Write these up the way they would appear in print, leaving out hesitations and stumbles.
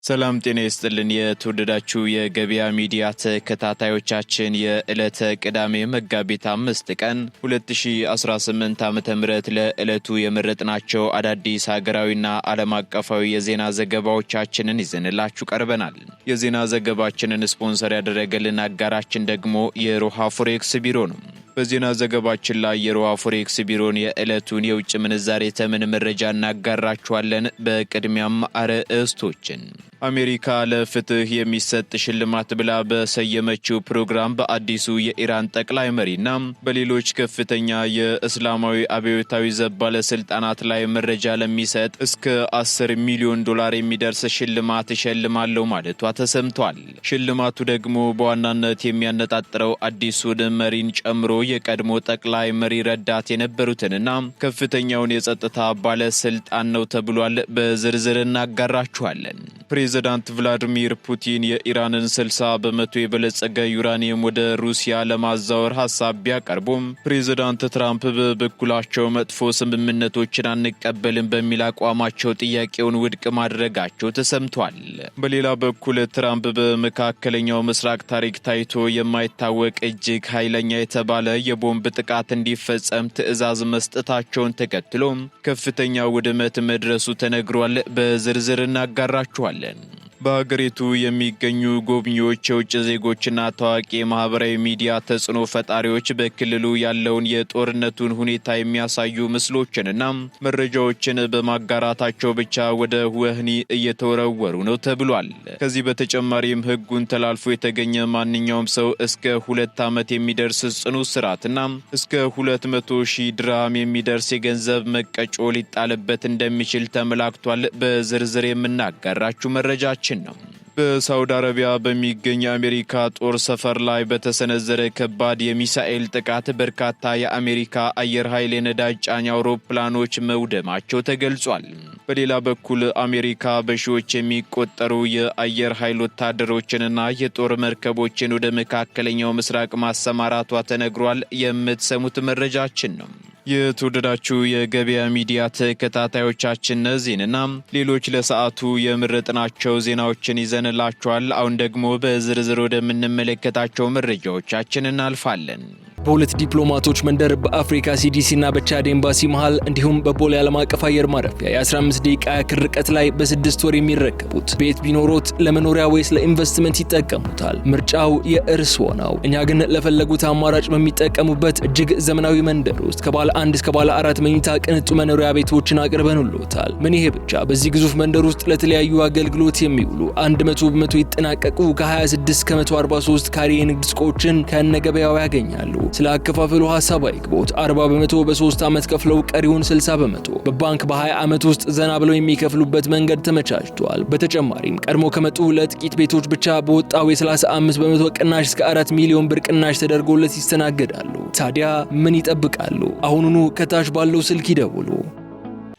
ሰላም ጤና ይስጥልን የተወደዳችሁ የገበያ ሚዲያ ተከታታዮቻችን የዕለተ ቅዳሜ መጋቢት 5 ቀን 2018 ዓ.ም ለዕለቱ የመረጥናቸው አዳዲስ ሀገራዊና ዓለም አቀፋዊ የዜና ዘገባዎቻችንን ይዘንላችሁ ቀርበናል። የዜና ዘገባችንን ስፖንሰር ያደረገልን አጋራችን ደግሞ የሮሃ ፎሬክስ ቢሮ ነው። በዜና ዘገባችን ላይ የሮሃ ፎሬክስ ቢሮን የዕለቱን የውጭ ምንዛሬ ተመን መረጃ እናጋራችኋለን። በቅድሚያም አርዕስቶችን አሜሪካ ለፍትህ የሚሰጥ ሽልማት ብላ በሰየመችው ፕሮግራም በአዲሱ የኢራን ጠቅላይ መሪና በሌሎች ከፍተኛ የእስላማዊ አብዮታዊ ዘብ ባለስልጣናት ላይ መረጃ ለሚሰጥ እስከ $10 ሚሊዮን የሚደርስ ሽልማት እሸልማለሁ ማለቷ ተሰምቷል። ሽልማቱ ደግሞ በዋናነት የሚያነጣጥረው አዲሱን መሪን ጨምሮ የቀድሞ ጠቅላይ መሪ ረዳት የነበሩትንና ከፍተኛውን የጸጥታ ባለስልጣን ነው ተብሏል። በዝርዝር እናጋራችኋለን። ፕሬዝዳንት ቭላዲሚር ፑቲን የኢራንን 60% የበለጸገ ዩራኒየም ወደ ሩሲያ ለማዛወር ሐሳብ ቢያቀርቡም ፕሬዝዳንት ትራምፕ በበኩላቸው መጥፎ ስምምነቶችን አንቀበልም በሚል አቋማቸው ጥያቄውን ውድቅ ማድረጋቸው ተሰምቷል። በሌላ በኩል ትራምፕ በመካከለኛው ምስራቅ ታሪክ ታይቶ የማይታወቅ እጅግ ኃይለኛ የተባለ የቦምብ ጥቃት እንዲፈጸም ትዕዛዝ መስጠታቸውን ተከትሎ ከፍተኛ ውድመት መድረሱ ተነግሯል። በዝርዝር እናጋራችኋለን። በሀገሪቱ የሚገኙ ጎብኚዎች፣ የውጭ ዜጎችና ታዋቂ ማህበራዊ ሚዲያ ተጽዕኖ ፈጣሪዎች በክልሉ ያለውን የጦርነቱን ሁኔታ የሚያሳዩ ምስሎችንና መረጃዎችን በማጋራታቸው ብቻ ወደ ወህኒ እየተወረወሩ ነው ተብሏል። ከዚህ በተጨማሪም ሕጉን ተላልፎ የተገኘ ማንኛውም ሰው እስከ 2 ዓመት የሚደርስ ጽኑ እስራትና እስከ 200,000 ድርሃም የሚደርስ የገንዘብ መቀጮ ሊጣልበት እንደሚችል ተመላክቷል። በዝርዝር የምናጋራችሁ መረጃችን ነው። በሳውዲ አረቢያ በሚገኝ የአሜሪካ ጦር ሰፈር ላይ በተሰነዘረ ከባድ የሚሳኤል ጥቃት በርካታ የአሜሪካ አየር ኃይል የነዳጅ ጫኝ አውሮፕላኖች መውደማቸው ተገልጿል። በሌላ በኩል አሜሪካ በሺዎች የሚቆጠሩ የአየር ኃይል ወታደሮችንና የጦር መርከቦችን ወደ መካከለኛው ምስራቅ ማሰማራቷ ተነግሯል። የምትሰሙት መረጃችን ነው። የተወደዳችሁ የገበያ ሚዲያ ተከታታዮቻችን እነዚህንና ሌሎች ለሰዓቱ የመረጥናቸው ዜናዎችን ይዘንላችኋል። አሁን ደግሞ በዝርዝር ወደምንመለከታቸው መረጃዎቻችን እናልፋለን። በሁለት ዲፕሎማቶች መንደር በአፍሪካ ሲዲሲና በቻድ ኤምባሲ መሃል እንዲሁም በቦሌ ዓለም አቀፍ አየር ማረፊያ የ15 ደቂቃ ያክል ርቀት ላይ በ6 ወር የሚረከቡት ቤት ቢኖሮት ለመኖሪያ ወይስ ለኢንቨስትመንት ይጠቀሙታል? ምርጫው የእርስዎ ነው። እኛ ግን ለፈለጉት አማራጭ በሚጠቀሙበት እጅግ ዘመናዊ መንደር ውስጥ ከባለ 1 እስከ ባለ 4 መኝታ ቅንጡ መኖሪያ ቤቶችን አቅርበንልዎታል። ምን ይሄ ብቻ! በዚህ ግዙፍ መንደር ውስጥ ለተለያዩ አገልግሎት የሚውሉ 100% ይጠናቀቁ ከ26 ከ143 ካሬ የንግድ ሱቆችን ከነገበያው ያገኛሉ። ስለ አከፋፈሉ ሐሳብ አይግቦት። 40% በ3 ዓመት ከፍለው ቀሪውን 60% በባንክ በ20 ዓመት ውስጥ ዘና ብለው የሚከፍሉበት መንገድ ተመቻችቷል። በተጨማሪም ቀድሞ ከመጡ ለጥቂት ቤቶች ብቻ በወጣው የ35% ቅናሽ እስከ 4 ሚሊዮን ብር ቅናሽ ተደርጎለት ይስተናገዳሉ። ታዲያ ምን ይጠብቃሉ? አሁኑኑ ከታች ባለው ስልክ ይደውሉ።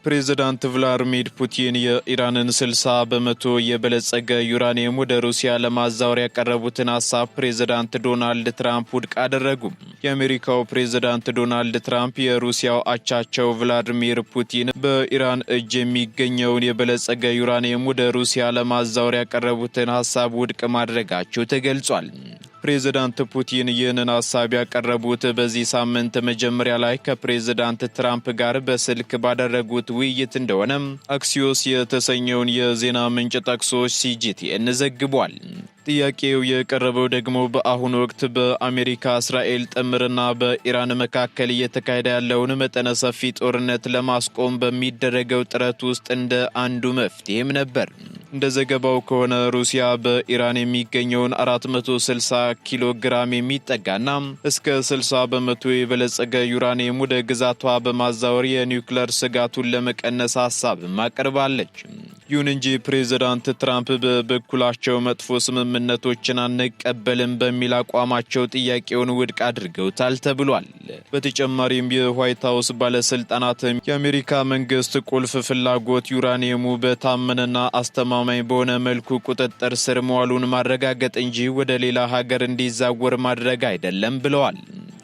ፕሬዝዳንት ቭላዲሚር ፑቲን የኢራንን 60% የበለጸገ ዩራኒየም ወደ ሩሲያ ለማዛወር ያቀረቡትን ሐሳብ ፕሬዝዳንት ዶናልድ ትራምፕ ውድቅ አደረጉ። የአሜሪካው ፕሬዝዳንት ዶናልድ ትራምፕ የሩሲያው አቻቸው ቭላዲሚር ፑቲን በኢራን እጅ የሚገኘውን የበለጸገ ዩራኒየም ወደ ሩሲያ ለማዛወር ያቀረቡትን ሐሳብ ውድቅ ማድረጋቸው ተገልጿል። ፕሬዝዳንት ፑቲን ይህንን ሐሳብ ያቀረቡት በዚህ ሳምንት መጀመሪያ ላይ ከፕሬዝዳንት ትራምፕ ጋር በስልክ ባደረጉት ውይይት እንደሆነ አክሲዮስ የተሰኘውን የዜና ምንጭ ጠቅሶ ሲጂቲኤን ዘግቧል። ጥያቄው የቀረበው ደግሞ በአሁኑ ወቅት በአሜሪካ እስራኤል ጥምርና በኢራን መካከል እየተካሄደ ያለውን መጠነ ሰፊ ጦርነት ለማስቆም በሚደረገው ጥረት ውስጥ እንደ አንዱ መፍትሄም ነበር። እንደ ዘገባው ከሆነ ሩሲያ በኢራን የሚገኘውን 460 ኪሎ ግራም የሚጠጋና እስከ 60% የበለጸገ ዩራኒየም ወደ ግዛቷ በማዛወር የኒውክሌር ስጋቱን ለመቀነስ ሐሳብም አቅርባለች። ይሁን እንጂ ፕሬዝዳንት ትራምፕ በበኩላቸው መጥፎ ስምምነቶችን አንቀበልም በሚል አቋማቸው ጥያቄውን ውድቅ አድርገውታል ተብሏል። በተጨማሪም የዋይት ሃውስ ባለስልጣናትም የአሜሪካ መንግስት ቁልፍ ፍላጎት ዩራኒየሙ በታመነና አስተማማኝ በሆነ መልኩ ቁጥጥር ስር መዋሉን ማረጋገጥ እንጂ ወደ ሌላ ሀገር እንዲዛወር ማድረግ አይደለም ብለዋል።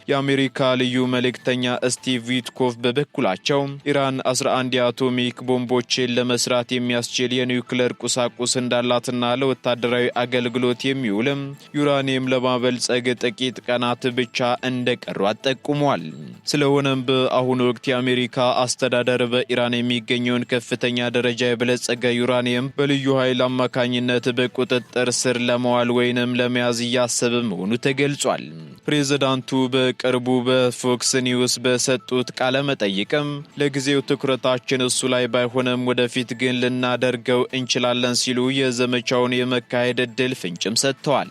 የአሜሪካ ልዩ መልእክተኛ ስቲቭ ዊትኮፍ በበኩላቸው ኢራን 11 የአቶሚክ ቦምቦችን ለመስራት የሚያስችል የኒውክሌር ቁሳቁስ እንዳላትና ለወታደራዊ አገልግሎት የሚውልም ዩራኒየም ለማበልጸግ ጥቂት ቀናት ብቻ እንደቀሯት ጠቁሟል። ስለሆነም በአሁኑ ወቅት የአሜሪካ አስተዳደር በኢራን የሚገኘውን ከፍተኛ ደረጃ የበለጸገ ዩራኒየም በልዩ ኃይል አማካኝነት በቁጥጥር ስር ለመዋል ወይንም ለመያዝ እያሰበ መሆኑ ተገልጿል። ፕሬዝዳንቱ በቅርቡ በፎክስ ኒውስ በሰጡት ቃለ መጠይቅም ለጊዜው ትኩረታችን እሱ ላይ ባይሆንም ወደፊት ግን ልናደርገው እንችላለን ሲሉ የዘመቻውን የመካሄድ ዕድል ፍንጭም ሰጥተዋል።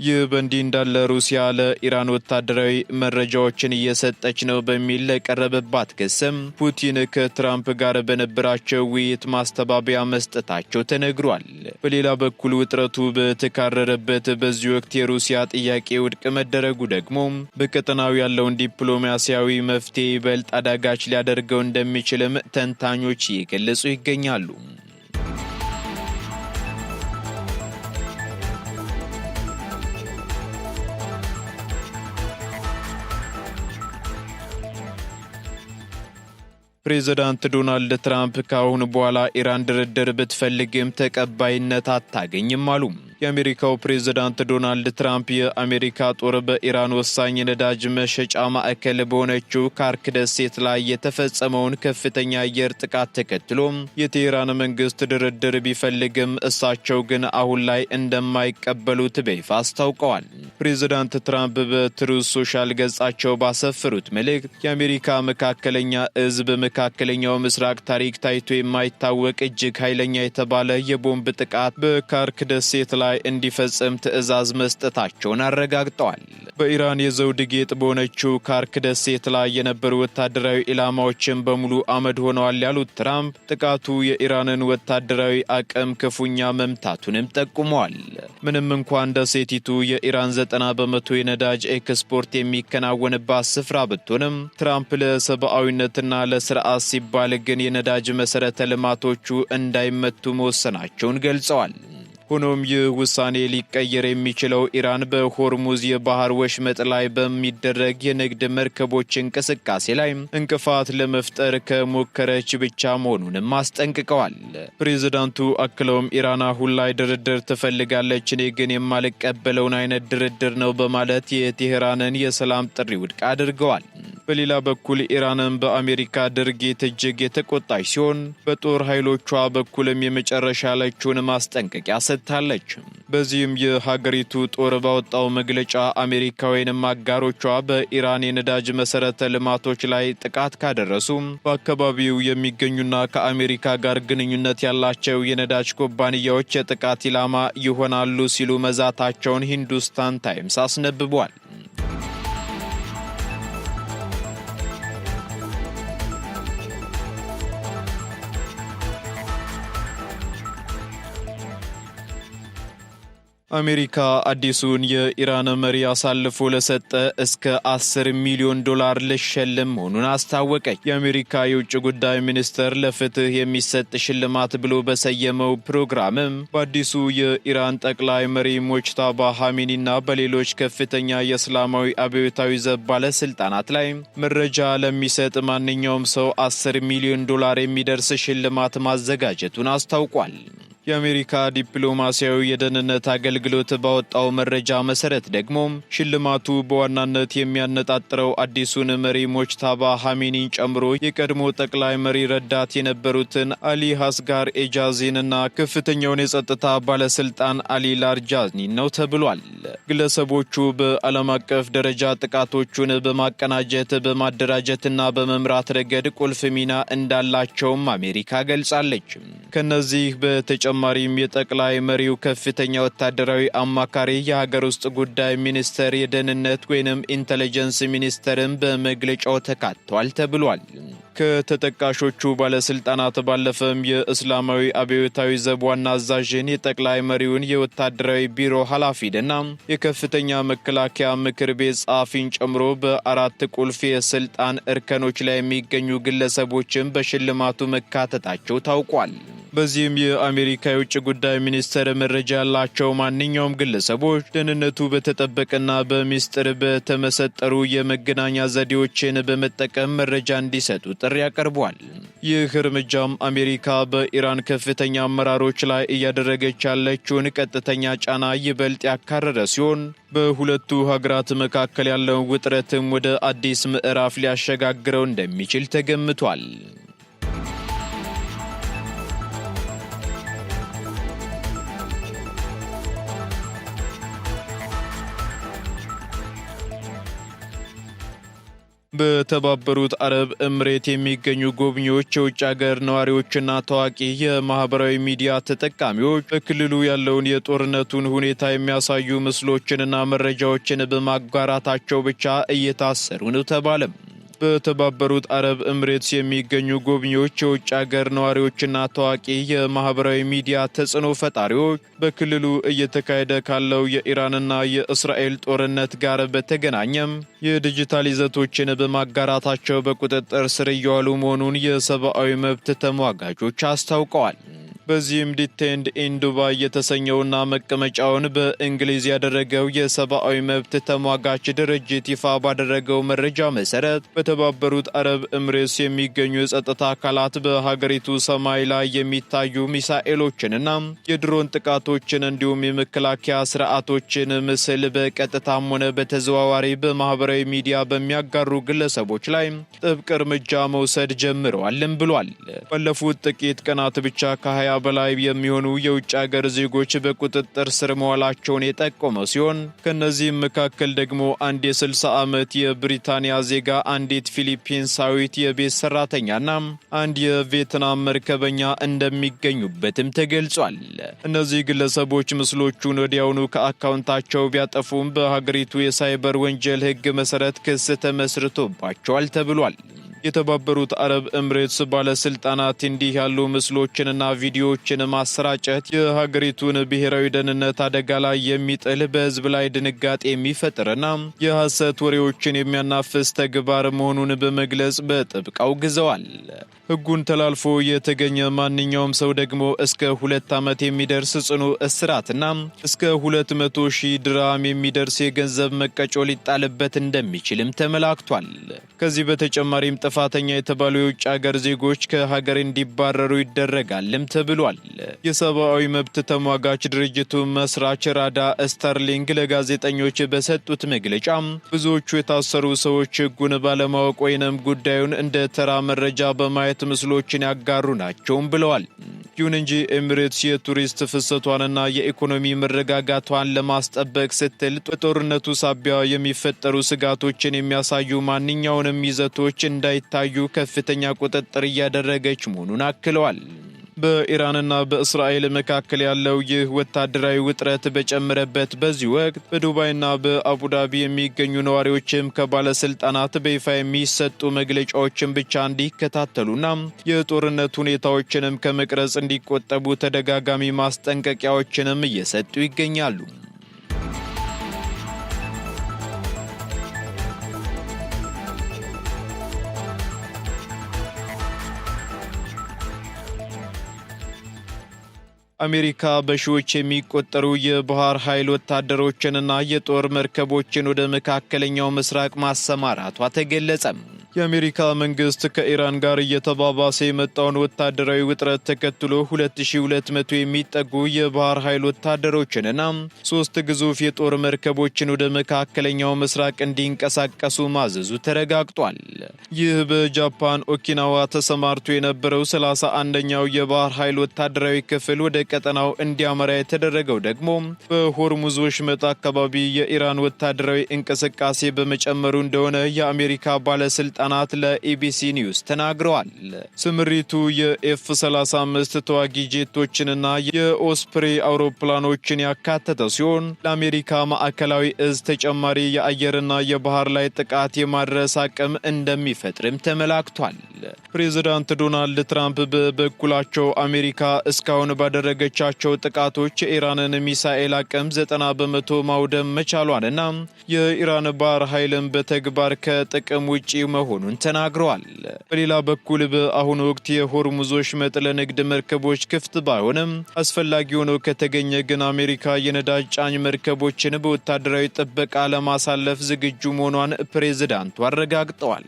ይህ በእንዲህ እንዳለ ሩሲያ ለኢራን ወታደራዊ መረጃዎችን እየሰጠች ነው በሚል ለቀረበባት ክስም ፑቲን ከትራምፕ ጋር በነበራቸው ውይይት ማስተባበያ መስጠታቸው ተነግሯል። በሌላ በኩል ውጥረቱ በተካረረበት በዚህ ወቅት የሩሲያ ጥያቄ ውድቅ መደረጉ ደግሞ በቀጠናው ያለውን ዲፕሎማሲያዊ መፍትሄ ይበልጥ አዳጋች ሊያደርገው እንደሚችልም ተንታኞች እየገለጹ ይገኛሉ። ፕሬዝዳንት ዶናልድ ትራምፕ ከአሁን በኋላ ኢራን ድርድር ብትፈልግም ተቀባይነት አታገኝም አሉ። የአሜሪካው ፕሬዝዳንት ዶናልድ ትራምፕ የአሜሪካ ጦር በኢራን ወሳኝ ነዳጅ መሸጫ ማዕከል በሆነችው ካርክ ደሴት ላይ የተፈጸመውን ከፍተኛ አየር ጥቃት ተከትሎ የቴህራን መንግስት ድርድር ቢፈልግም እሳቸው ግን አሁን ላይ እንደማይቀበሉት በይፋ አስታውቀዋል። ፕሬዝዳንት ትራምፕ በትሩዝ ሶሻል ገጻቸው ባሰፈሩት መልእክት የአሜሪካ መካከለኛ እዝ በመካከለኛው ምስራቅ ታሪክ ታይቶ የማይታወቅ እጅግ ኃይለኛ የተባለ የቦምብ ጥቃት በካርክ ደሴት ላይ እንዲፈጸም ትዕዛዝ መስጠታቸውን አረጋግጠዋል። በኢራን የዘውድ ጌጥ በሆነችው ካርክ ደሴት ላይ የነበሩ ወታደራዊ ኢላማዎችን በሙሉ አመድ ሆነዋል ያሉት ትራምፕ ጥቃቱ የኢራንን ወታደራዊ አቅም ክፉኛ መምታቱንም ጠቁመዋል። ምንም እንኳን ደሴቲቱ የኢራን 90 በመቶ የነዳጅ ኤክስፖርት የሚከናወንባት ስፍራ ብትሆንም ትራምፕ ለሰብአዊነትና ለስርዓት ሲባል ግን የነዳጅ መሰረተ ልማቶቹ እንዳይመቱ መወሰናቸውን ገልጸዋል። ሆኖም ይህ ውሳኔ ሊቀየር የሚችለው ኢራን በሆርሙዝ የባህር ወሽመጥ ላይ በሚደረግ የንግድ መርከቦች እንቅስቃሴ ላይ እንቅፋት ለመፍጠር ከሞከረች ብቻ መሆኑንም አስጠንቅቀዋል። ፕሬዝዳንቱ አክለውም ኢራን አሁን ላይ ድርድር ትፈልጋለች፣ እኔ ግን የማልቀበለውን አይነት ድርድር ነው በማለት የቴህራንን የሰላም ጥሪ ውድቅ አድርገዋል። በሌላ በኩል ኢራንም በአሜሪካ ድርጊት እጅግ የተቆጣች ሲሆን በጦር ኃይሎቿ በኩልም የመጨረሻ ያለችውን ማስጠንቀቂያ ሰጥታለች። በዚህም የሀገሪቱ ጦር ባወጣው መግለጫ አሜሪካውያንም አጋሮቿ በኢራን የነዳጅ መሰረተ ልማቶች ላይ ጥቃት ካደረሱ በአካባቢው የሚገኙና ከአሜሪካ ጋር ግንኙነት ያላቸው የነዳጅ ኩባንያዎች የጥቃት ኢላማ ይሆናሉ ሲሉ መዛታቸውን ሂንዱስታን ታይምስ አስነብቧል። አሜሪካ አዲሱን የኢራን መሪ አሳልፎ ለሰጠ እስከ $10 ሚሊዮን ልሸልም መሆኑን አስታወቀች። የአሜሪካ የውጭ ጉዳይ ሚኒስቴር ለፍትህ የሚሰጥ ሽልማት ብሎ በሰየመው ፕሮግራምም በአዲሱ የኢራን ጠቅላይ መሪ ሞጅታባ ኻሜኒና በሌሎች ከፍተኛ የእስላማዊ አብዮታዊ ዘብ ባለስልጣናት ላይ መረጃ ለሚሰጥ ማንኛውም ሰው $10 ሚሊዮን የሚደርስ ሽልማት ማዘጋጀቱን አስታውቋል። የአሜሪካ ዲፕሎማሲያዊ የደህንነት አገልግሎት ባወጣው መረጃ መሰረት ደግሞ ሽልማቱ በዋናነት የሚያነጣጥረው አዲሱን መሪ ሞጅታባ ኻሜኒን ጨምሮ የቀድሞ ጠቅላይ መሪ ረዳት የነበሩትን አሊ አስጋር ኤጃዚንና ከፍተኛውን የጸጥታ ባለስልጣን አሊ ላርጃኒ ነው ተብሏል። ግለሰቦቹ በዓለም አቀፍ ደረጃ ጥቃቶቹን በማቀናጀት በማደራጀትና በመምራት ረገድ ቁልፍ ሚና እንዳላቸውም አሜሪካ ገልጻለች። ከነዚህ በተጨማሪም የጠቅላይ መሪው ከፍተኛ ወታደራዊ አማካሪ፣ የሀገር ውስጥ ጉዳይ ሚኒስተር፣ የደህንነት ወይንም ኢንተለጀንስ ሚኒስተርም በመግለጫው ተካተዋል ተብሏል። ከተጠቃሾቹ ባለስልጣናት ባለፈም የእስላማዊ አብዮታዊ ዘብ ዋና አዛዥን፣ የጠቅላይ መሪውን የወታደራዊ ቢሮ ኃላፊና የከፍተኛ መከላከያ ምክር ቤት ጸሐፊን ጨምሮ በአራት ቁልፍ የስልጣን እርከኖች ላይ የሚገኙ ግለሰቦችን በሽልማቱ መካተታቸው ታውቋል። በዚህም የአሜሪካ የውጭ ጉዳይ ሚኒስቴር መረጃ ያላቸው ማንኛውም ግለሰቦች ደህንነቱ በተጠበቀና በሚስጥር በተመሰጠሩ የመገናኛ ዘዴዎችን በመጠቀም መረጃ እንዲሰጡ ጥሪ አቀርቧል። ይህ እርምጃም አሜሪካ በኢራን ከፍተኛ አመራሮች ላይ እያደረገች ያለችውን ቀጥተኛ ጫና ይበልጥ ያካረረ ሲሆን በሁለቱ ሀገራት መካከል ያለው ውጥረትም ወደ አዲስ ምዕራፍ ሊያሸጋግረው እንደሚችል ተገምቷል። በተባበሩት አረብ ኤምሬት የሚገኙ ጎብኚዎች፣ የውጭ ሀገር ነዋሪዎችና ታዋቂ የማህበራዊ ሚዲያ ተጠቃሚዎች በክልሉ ያለውን የጦርነቱን ሁኔታ የሚያሳዩ ምስሎችንና መረጃዎችን በማጋራታቸው ብቻ እየታሰሩ ነው ተባለም። በተባበሩት አረብ ኤምሬትስ የሚገኙ ጎብኚዎች፣ የውጭ ሀገር ነዋሪዎችና ታዋቂ የማህበራዊ ሚዲያ ተጽዕኖ ፈጣሪዎች በክልሉ እየተካሄደ ካለው የኢራንና የእስራኤል ጦርነት ጋር በተገናኘም የዲጂታል ይዘቶችን በማጋራታቸው በቁጥጥር ስር እየዋሉ መሆኑን የሰብአዊ መብት ተሟጋቾች አስታውቀዋል። በዚህም ዲቴንድ ኢን ዱባይ የተሰኘውና መቀመጫውን በእንግሊዝ ያደረገው የሰብአዊ መብት ተሟጋች ድርጅት ይፋ ባደረገው መረጃ መሰረት በተባበሩት አረብ ኤምሬትስ የሚገኙ የጸጥታ አካላት በሀገሪቱ ሰማይ ላይ የሚታዩ ሚሳኤሎችንና የድሮን ጥቃቶችን እንዲሁም የመከላከያ ስርዓቶችን ምስል በቀጥታም ሆነ በተዘዋዋሪ በማህበራዊ ሚዲያ በሚያጋሩ ግለሰቦች ላይ ጥብቅ እርምጃ መውሰድ ጀምረዋልም ብሏል። ባለፉት ጥቂት ቀናት ብቻ ከ20 በላይ የሚሆኑ የውጭ ሀገር ዜጎች በቁጥጥር ስር መዋላቸውን የጠቆመ ሲሆን ከነዚህም መካከል ደግሞ አንድ የ60 ዓመት የብሪታንያ ዜጋ፣ አንዲት ፊሊፒንሳዊት የቤት ሰራተኛና አንድ የቪየትናም መርከበኛ እንደሚገኙበትም ተገልጿል። እነዚህ ግለሰቦች ምስሎቹን ወዲያውኑ ከአካውንታቸው ቢያጠፉም በሀገሪቱ የሳይበር ወንጀል ሕግ መሰረት ክስ ተመስርቶባቸዋል ተብሏል። የተባበሩት አረብ ኤምሬትስ ባለስልጣናት እንዲህ ያሉ ምስሎችንና ቪዲዮዎችን ማሰራጨት የሀገሪቱን ብሔራዊ ደህንነት አደጋ ላይ የሚጥል፣ በህዝብ ላይ ድንጋጤ የሚፈጥርና የሐሰት ወሬዎችን የሚያናፍስ ተግባር መሆኑን በመግለጽ በጥብቅ አውግዘዋል። ሕጉን ተላልፎ የተገኘ ማንኛውም ሰው ደግሞ እስከ 2 ዓመት የሚደርስ ጽኑ እስራትና እስከ 200,000 ድርሃም የሚደርስ የገንዘብ መቀጮ ሊጣልበት እንደሚችልም ተመላክቷል። ከዚህ በተጨማሪም ጥፋተኛ የተባሉ የውጭ ሀገር ዜጎች ከሀገር እንዲባረሩ ይደረጋልም ተብሏል። የሰብአዊ መብት ተሟጋች ድርጅቱ መስራች ራዳ ስተርሊንግ ለጋዜጠኞች በሰጡት መግለጫ ብዙዎቹ የታሰሩ ሰዎች ሕጉን ባለማወቅ ወይንም ጉዳዩን እንደ ተራ መረጃ በማየት ምስሎችን ያጋሩ ናቸውም ብለዋል። ይሁን እንጂ ኤሚሬትስ የቱሪስት ፍሰቷንና የኢኮኖሚ መረጋጋቷን ለማስጠበቅ ስትል በጦርነቱ ሳቢያ የሚፈጠሩ ስጋቶችን የሚያሳዩ ማንኛውንም ይዘቶች እንዳይታዩ ከፍተኛ ቁጥጥር እያደረገች መሆኑን አክለዋል። በኢራንና በእስራኤል መካከል ያለው ይህ ወታደራዊ ውጥረት በጨመረበት በዚህ ወቅት በዱባይና በአቡዳቢ የሚገኙ ነዋሪዎችም ከባለስልጣናት በይፋ የሚሰጡ መግለጫዎችን ብቻ እንዲከታተሉና የጦርነት ሁኔታዎችንም ከመቅረጽ እንዲቆጠቡ ተደጋጋሚ ማስጠንቀቂያዎችንም እየሰጡ ይገኛሉ። አሜሪካ በሺዎች የሚቆጠሩ የባህር ኃይል ወታደሮችንና የጦር መርከቦችን ወደ መካከለኛው ምስራቅ ማሰማራቷ ተገለጸ። የአሜሪካ መንግስት ከኢራን ጋር እየተባባሰ የመጣውን ወታደራዊ ውጥረት ተከትሎ 2200 የሚጠጉ የባህር ኃይል ወታደሮችንና 3 ግዙፍ የጦር መርከቦችን ወደ መካከለኛው ምስራቅ እንዲንቀሳቀሱ ማዘዙ ተረጋግጧል። ይህ በጃፓን ኦኪናዋ ተሰማርቶ የነበረው 31ኛው የባህር ኃይል ወታደራዊ ክፍል ወደ ቀጠናው እንዲያመራ የተደረገው ደግሞ በሆርሙዝ ወሽመጥ አካባቢ የኢራን ወታደራዊ እንቅስቃሴ በመጨመሩ እንደሆነ የአሜሪካ ባለስልጣናት ለኢቢሲ ኒውስ ተናግረዋል። ስምሪቱ የኤፍ-35 ተዋጊ ጄቶችንና የኦስፕሬ አውሮፕላኖችን ያካተተ ሲሆን ለአሜሪካ ማዕከላዊ እዝ ተጨማሪ የአየርና የባህር ላይ ጥቃት የማድረስ አቅም እንደሚፈጥርም ተመላክቷል። ፕሬዝዳንት ዶናልድ ትራምፕ በበኩላቸው አሜሪካ እስካሁን ባደረገቻቸው ጥቃቶች የኢራንን ሚሳኤል አቅም 90 በመቶ ማውደም መቻሏንና የኢራን ባህር ኃይልም በተግባር ከጥቅም ውጪ መሆኑን ተናግረዋል። በሌላ በኩል በአሁኑ ወቅት የሆርሙዝ ወሽመጥ ለንግድ መርከቦች ክፍት ባይሆንም አስፈላጊ ሆኖ ከተገኘ ግን አሜሪካ የነዳጅ ጫኝ መርከቦችን በወታደራዊ ጥበቃ ለማሳለፍ ዝግጁ መሆኗን ፕሬዝዳንቱ አረጋግጠዋል።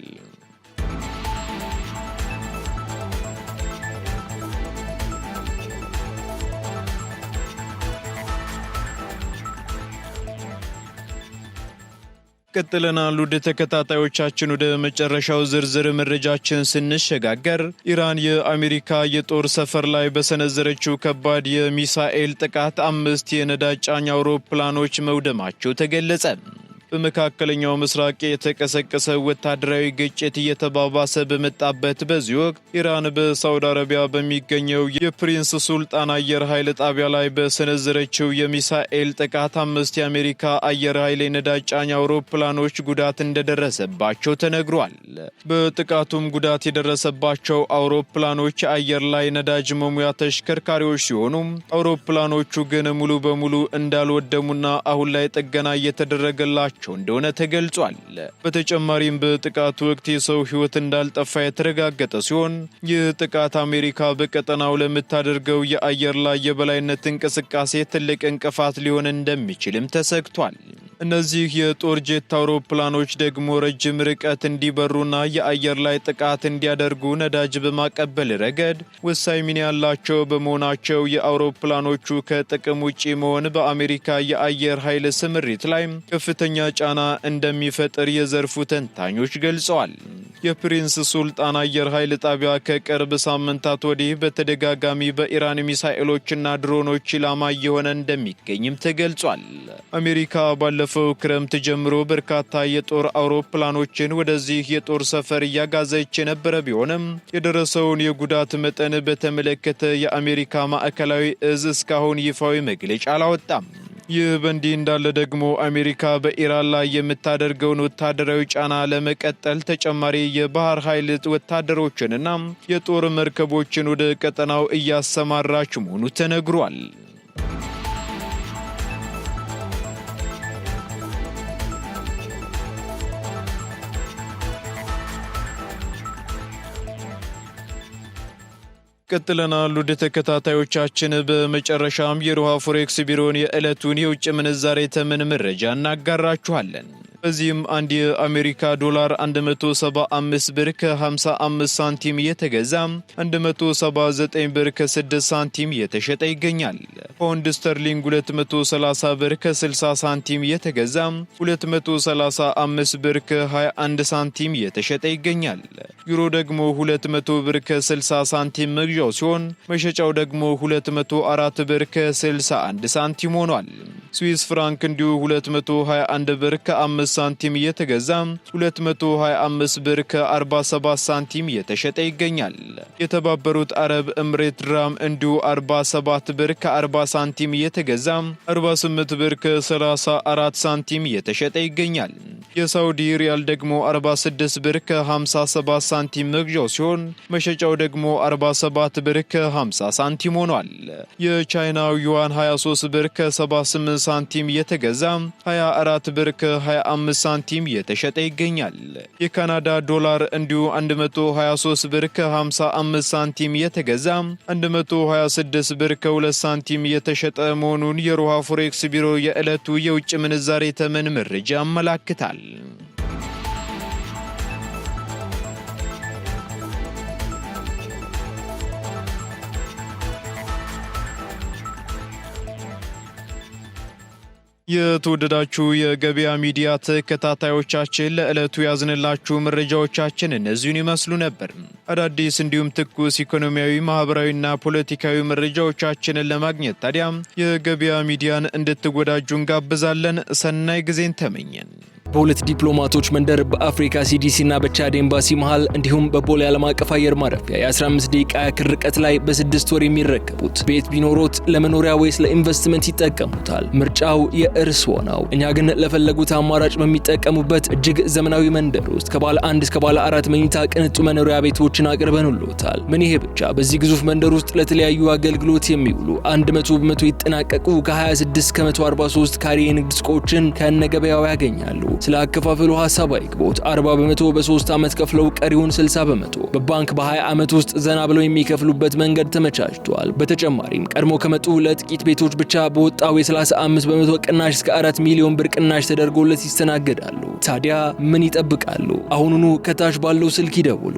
ቀጥለናል። ውድ ተከታታዮቻችን ወደ መጨረሻው ዝርዝር መረጃችን ስንሸጋገር ኢራን የአሜሪካ የጦር ሰፈር ላይ በሰነዘረችው ከባድ የሚሳኤል ጥቃት 5 የነዳጅ ጫኝ አውሮፕላኖች መውደማቸው ተገለጸ። በመካከለኛው ምስራቅ የተቀሰቀሰ ወታደራዊ ግጭት እየተባባሰ በመጣበት በዚህ ወቅት ኢራን በሳውዲ አረቢያ በሚገኘው የፕሪንስ ሱልጣን አየር ኃይል ጣቢያ ላይ በሰነዘረችው የሚሳኤል ጥቃት 5 የአሜሪካ አየር ኃይል የነዳጅ ጫኝ አውሮፕላኖች ጉዳት እንደደረሰባቸው ተነግሯል። በጥቃቱም ጉዳት የደረሰባቸው አውሮፕላኖች የአየር ላይ ነዳጅ መሙያ ተሽከርካሪዎች ሲሆኑ አውሮፕላኖቹ ግን ሙሉ በሙሉ እንዳልወደሙና አሁን ላይ ጥገና እየተደረገላቸው እንደሆነ ተገልጿል። በተጨማሪም በጥቃቱ ወቅት የሰው ሕይወት እንዳልጠፋ የተረጋገጠ ሲሆን ይህ ጥቃት አሜሪካ በቀጠናው ለምታደርገው የአየር ላይ የበላይነት እንቅስቃሴ ትልቅ እንቅፋት ሊሆን እንደሚችልም ተሰግቷል። እነዚህ የጦር ጄት አውሮፕላኖች ደግሞ ረጅም ርቀት እንዲበሩና የአየር ላይ ጥቃት እንዲያደርጉ ነዳጅ በማቀበል ረገድ ወሳኝ ሚና ያላቸው በመሆናቸው የአውሮፕላኖቹ ከጥቅም ውጪ መሆን በአሜሪካ የአየር ኃይል ስምሪት ላይ ከፍተኛ ጫና እንደሚፈጥር የዘርፉ ተንታኞች ገልጸዋል። የፕሪንስ ሱልጣን አየር ኃይል ጣቢያ ከቅርብ ሳምንታት ወዲህ በተደጋጋሚ በኢራን ሚሳኤሎችና ድሮኖች ኢላማ እየሆነ እንደሚገኝም ተገልጿል። አሜሪካ ባለፈው ክረምት ጀምሮ በርካታ የጦር አውሮፕላኖችን ወደዚህ የጦር ሰፈር እያጋዘች የነበረ ቢሆንም የደረሰውን የጉዳት መጠን በተመለከተ የአሜሪካ ማዕከላዊ እዝ እስካሁን ይፋዊ መግለጫ አላወጣም። ይህ በእንዲህ እንዳለ ደግሞ አሜሪካ በኢራን ላይ የምታደርገውን ወታደራዊ ጫና ለመቀጠል ተጨማሪ የባህር ኃይል ወታደሮችንና የጦር መርከቦችን ወደ ቀጠናው እያሰማራች መሆኑ ተነግሯል። ቀጥለናል። ውድ ተከታታዮቻችን በመጨረሻም የሮሃ ፎሬክስ ቢሮን የዕለቱን የውጭ ምንዛሬ ተመን መረጃ እናጋራችኋለን። በዚህም አንድ የአሜሪካ ዶላር 175 ብር ከ55 ሳንቲም እየተገዛ 179 ብር ከ6 ሳንቲም እየተሸጠ ይገኛል። ፓውንድ ስተርሊንግ 230 ብር ከ60 ሳንቲም እየተገዛ 235 ብር ከ21 ሳንቲም እየተሸጠ ይገኛል። ዩሮ ደግሞ 200 ብር ከ60 ሳንቲም መግዣው ሲሆን መሸጫው ደግሞ 204 ብር ከ61 ሳንቲም ሆኗል። ስዊስ ፍራንክ እንዲሁ 221 ብር ከ5 ሳንቲም እየተገዛ 225 ብር ከ47 ሳንቲም እየተሸጠ ይገኛል። የተባበሩት አረብ ኤምሬት ድራም እንዲሁ 47 ብር ከ40 ሳንቲም እየተገዛ 48 ብር ከ34 ሳንቲም እየተሸጠ ይገኛል። የሳውዲ ሪያል ደግሞ 46 ብር ከ57 ሳንቲም መግዣው ሲሆን መሸጫው ደግሞ 47 ብር ከ50 ሳንቲም ሆኗል። የቻይናው ዩዋን 23 ብር ከ78 ሳንቲም እየተገዛ 24 ብር ከ25 ሳንቲም እየተሸጠ ይገኛል። የካናዳ ዶላር እንዲሁ 123 ብር ከ55 ሳንቲም እየተገዛ 126 ብር ከ2 ሳንቲም እየተሸጠ መሆኑን የሮሃ ፎሬክስ ቢሮ የዕለቱ የውጭ ምንዛሬ ተመን መረጃ ያመላክታል። የተወደዳችሁ የገበያ ሚዲያ ተከታታዮቻችን ለዕለቱ ያዝንላችሁ መረጃዎቻችን እነዚህን ይመስሉ ነበር። አዳዲስ እንዲሁም ትኩስ ኢኮኖሚያዊ፣ ማህበራዊና ፖለቲካዊ መረጃዎቻችንን ለማግኘት ታዲያ የገበያ ሚዲያን እንድትወዳጁ እንጋብዛለን። ሰናይ ጊዜን ተመኘን። በሁለት ዲፕሎማቶች መንደር በአፍሪካ ሲዲሲ እና በቻድ ኤምባሲ መሃል እንዲሁም በቦሌ ዓለም አቀፍ አየር ማረፊያ የ15 ደቂቃ ያክል ርቀት ላይ በ6 ወር የሚረከቡት ቤት ቢኖሮት ለመኖሪያ ወይስ ለኢንቨስትመንት ይጠቀሙታል? ምርጫው የእርስዎ ነው። እኛ ግን ለፈለጉት አማራጭ በሚጠቀሙበት እጅግ ዘመናዊ መንደር ውስጥ ከባለ 1 እስከ ባለ 4 መኝታ ቅንጡ መኖሪያ ቤቶችን አቅርበንልዎታል። ምን ይሄ ብቻ! በዚህ ግዙፍ መንደር ውስጥ ለተለያዩ አገልግሎት የሚውሉ 100 በመቶ ይጠናቀቁ ከ26 ከ143 ካሬ የንግድ ሱቆችን ከነገበያው ያገኛሉ። ስለ አከፋፈሉ ሐሳብ አይግቦት። 40 በመቶ በ3 ዓመት ከፍለው ቀሪውን 60 በመቶ በባንክ በ20 ዓመት ውስጥ ዘና ብለው የሚከፍሉበት መንገድ ተመቻችቷል። በተጨማሪም ቀድሞ ከመጡ ለጥቂት ቤቶች ብቻ በወጣው የ35 በመቶ ቅናሽ እስከ 4 ሚሊዮን ብር ቅናሽ ተደርጎለት ይስተናገዳሉ። ታዲያ ምን ይጠብቃሉ? አሁኑኑ ከታች ባለው ስልክ ይደውሉ።